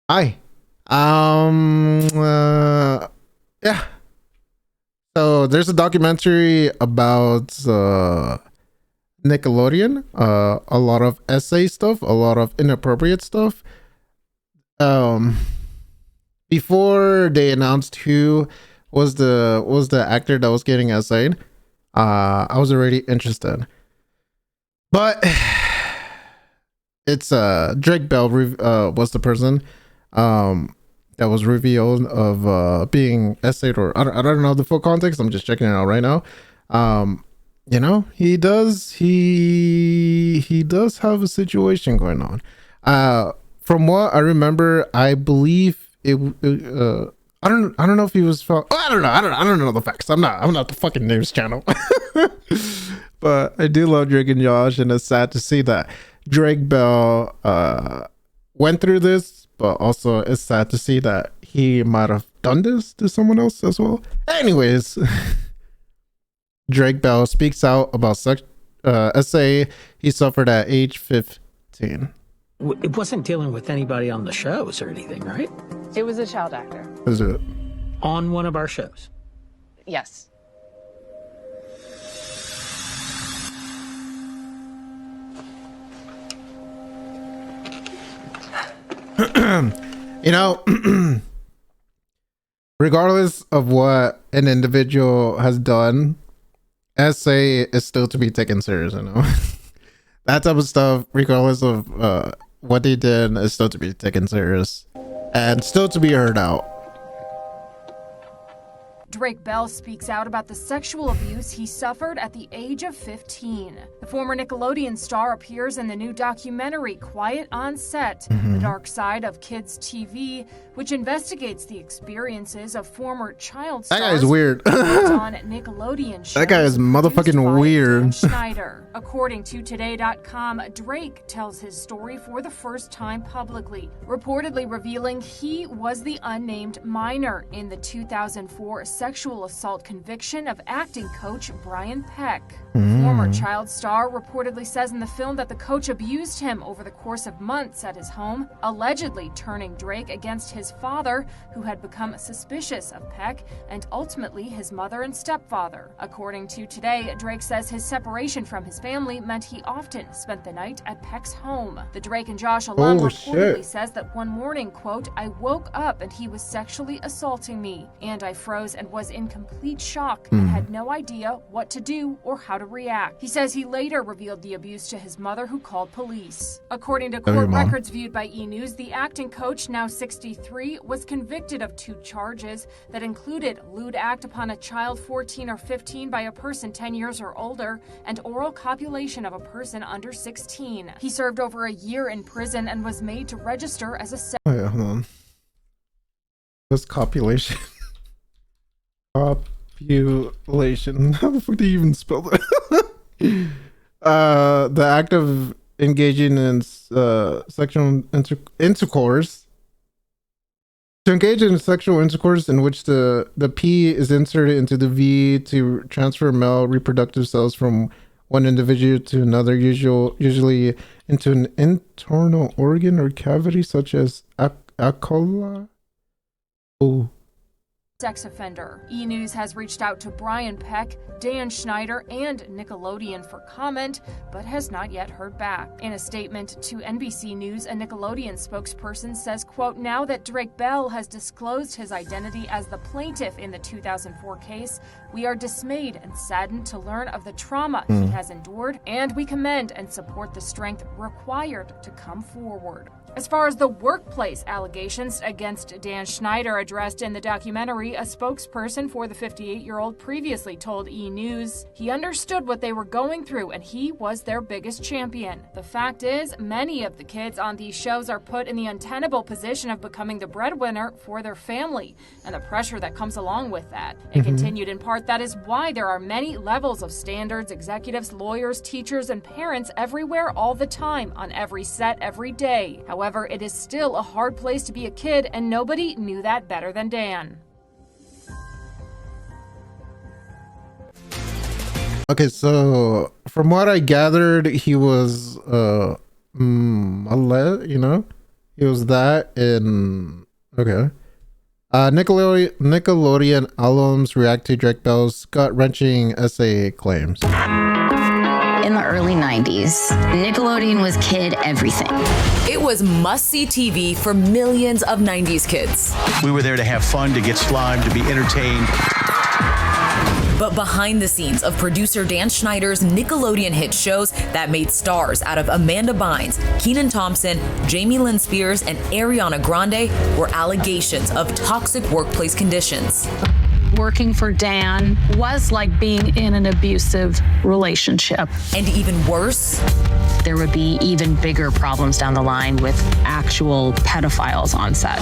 Hi. Yeah. So there's a documentary about Nickelodeon. A lot of essay stuff, a lot of inappropriate stuff. Um, Before they announced who was the actor that was getting essayed, I was already interested. But it's Drake Bell was the person that was revealed of being essayed, or I don't know the full context. I'm just checking it out right now. um he does have a situation going on. From what I remember, I believe I don't know if he was I don't know the facts. I'm not the fucking news channel. But I do love Drake and Josh, and it's sad to see that Drake Bell went through this, but also it's sad to see that he might have done this to someone else as well. Anyways, Drake Bell speaks out about sex essay he suffered at age 15. It wasn't dealing with anybody on the shows or anything, right? It was a child actor. Is it? On one of our shows. Yes. You know, regardless of what an individual has done, essay is still to be taken serious, you know. That type of stuff, regardless of what they did, is still to be taken serious and still to be heard out. Drake Bell speaks out about the sexual abuse he suffered at the age of 15. The former Nickelodeon star appears in the new documentary Quiet on Set, The Dark Side of Kids TV, which investigates the experiences of former child stars. That guy is weird. On Nickelodeon shows. That guy is motherfucking weird. Dan Schneider. According to Today.com, Drake tells his story for the first time publicly, reportedly revealing he was the unnamed minor in the 2004 sexual assault conviction of acting coach Brian Peck. Former child star reportedly says in the film that the coach abused him over the course of months at his home, allegedly turning Drake against his father, who had become suspicious of Peck, and ultimately his mother and stepfather. According to Today, Drake says his separation from his family meant he often spent the night at Peck's home. The Drake and Josh alum reportedly says that one morning, quote, "I woke up and he was sexually assaulting me, and I froze and was in complete shock and had no idea what to do or how to react." He says he later revealed the abuse to his mother, who called police. According to court records viewed by E! News, the acting coach, now 63, was convicted of 2 charges that included lewd act upon a child 14 or 15 by a person 10 years or older and oral copulation of a person under 16. He served over a year in prison and was made to register as a Oh yeah, hold on. What's copulation? Copulation. How the fuck do you even spell that? The act of engaging in sexual intercourse. To engage in sexual intercourse in which the P is inserted into the V to transfer male reproductive cells from one individual to another, usually into an internal organ or cavity such as acola. Oh. sex offender. E! News has reached out to Brian Peck, Dan Schneider, and Nickelodeon for comment, but has not yet heard back. In a statement to NBC News, a Nickelodeon spokesperson says, quote, "Now that Drake Bell has disclosed his identity as the plaintiff in the 2004 case, we are dismayed and saddened to learn of the trauma he has endured, and we commend and support the strength required to come forward." As far as the workplace allegations against Dan Schneider addressed in the documentary, a spokesperson for the 58-year-old previously told E! News he understood what they were going through and he was their biggest champion. The fact is, many of the kids on these shows are put in the untenable position of becoming the breadwinner for their family and the pressure that comes along with that. It continued in part, that is why there are many levels of standards, executives, lawyers, teachers, and parents everywhere all the time, on every set, every day. However, it is still a hard place to be a kid, and nobody knew that better than Dan. Okay, so from what I gathered, he was He was that in okay. Nickelodeon alums react to Drake Bell's gut-wrenching essay claims. In the early 90s, Nickelodeon was kid everything. It was must-see TV for millions of 90s kids. We were there to have fun, to get slime, to be entertained. But behind the scenes of producer Dan Schneider's Nickelodeon hit shows that made stars out of Amanda Bynes, Kenan Thompson, Jamie Lynn Spears, and Ariana Grande were allegations of toxic workplace conditions. Working for Dan was like being in an abusive relationship. And even worse, there would be even bigger problems down the line with actual pedophiles on set.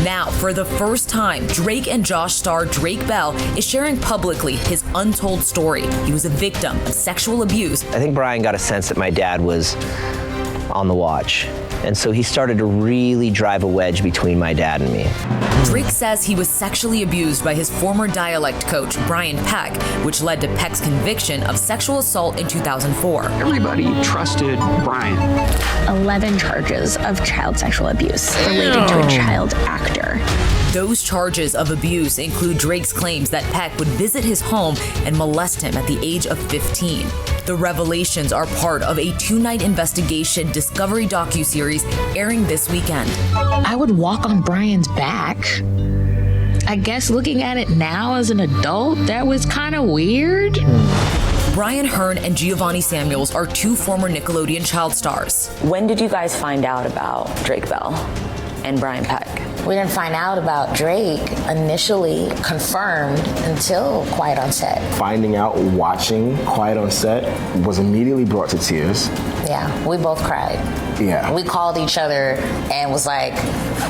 Now, for the first time, Drake and Josh star Drake Bell is sharing publicly his untold story. He was a victim of sexual abuse. I think Brian got a sense that my dad was on the watch. And so he started to really drive a wedge between my dad and me. Drake says he was sexually abused by his former dialect coach, Brian Peck, which led to Peck's conviction of sexual assault in 2004. Everybody trusted Brian. 11 charges of child sexual abuse related to a child actor. Those charges of abuse include Drake's claims that Peck would visit his home and molest him at the age of 15. The revelations are part of a 2-night investigation Discovery docuseries airing this weekend. I would walk on Brian's back. I guess looking at it now as an adult, that was kind of weird. Brian Hearn and Giovanni Samuels are 2 former Nickelodeon child stars. When did you guys find out about Drake Bell and Brian Peck? We didn't find out about Drake initially confirmed until Quiet on Set. Finding out, watching Quiet on Set was immediately brought to tears. Yeah, we both cried. Yeah. We called each other and was like,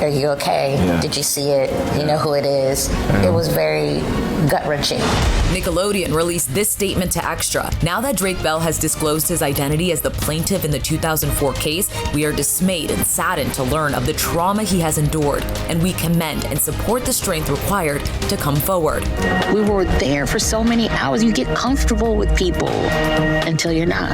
are you okay? Yeah. Did you see it? You know who it is? It was very gut-wrenching. Nickelodeon released this statement to Extra. Now that Drake Bell has disclosed his identity as the plaintiff in the 2004 case, we are dismayed and saddened to learn of the trauma he has endured, and we commend and support the strength required to come forward. We were there for so many hours. You get comfortable with people until you're not.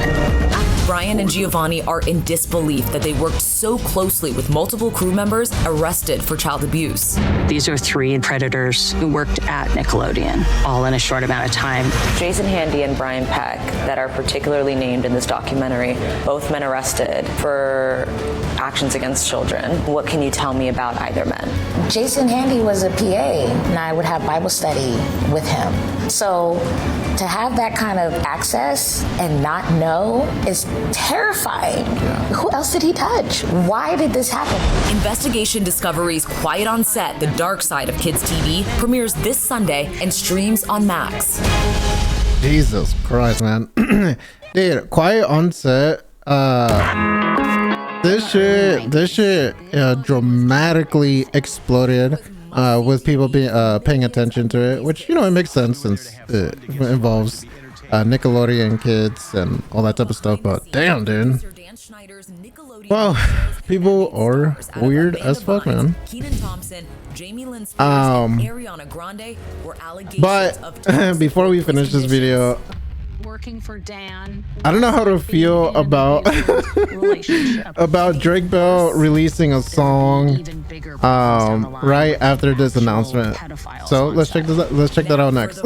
Brian and Giovanni are in disbelief that they worked so closely with multiple crew members arrested for child abuse. These are 3 predators who worked at Nickelodeon, all in a short amount of time. Jason Handy and Brian Peck, that are particularly named in this documentary, both men arrested for actions against children. What can you tell me about either men? Jason Handy was a PA, and I would have Bible study with him. So to have that kind of access and not know is terrifying. Yeah. Who else did he touch? Why did this happen? Investigation Discovery's Quiet on Set, The Dark Side of Kids TV premieres this Sunday and streams on Max. Jesus Christ, man. Dude, Quiet on Set, this shit dramatically exploded with people being paying attention to it, which, you know, it makes sense since it involves Nickelodeon kids and all that type of stuff. But damn, dude. Well, people are weird as fuck, man. But before we finish this video, Working for Dan, I don't know how to feel about about Drake Bell releasing a song right after this announcement. So let's check that out next.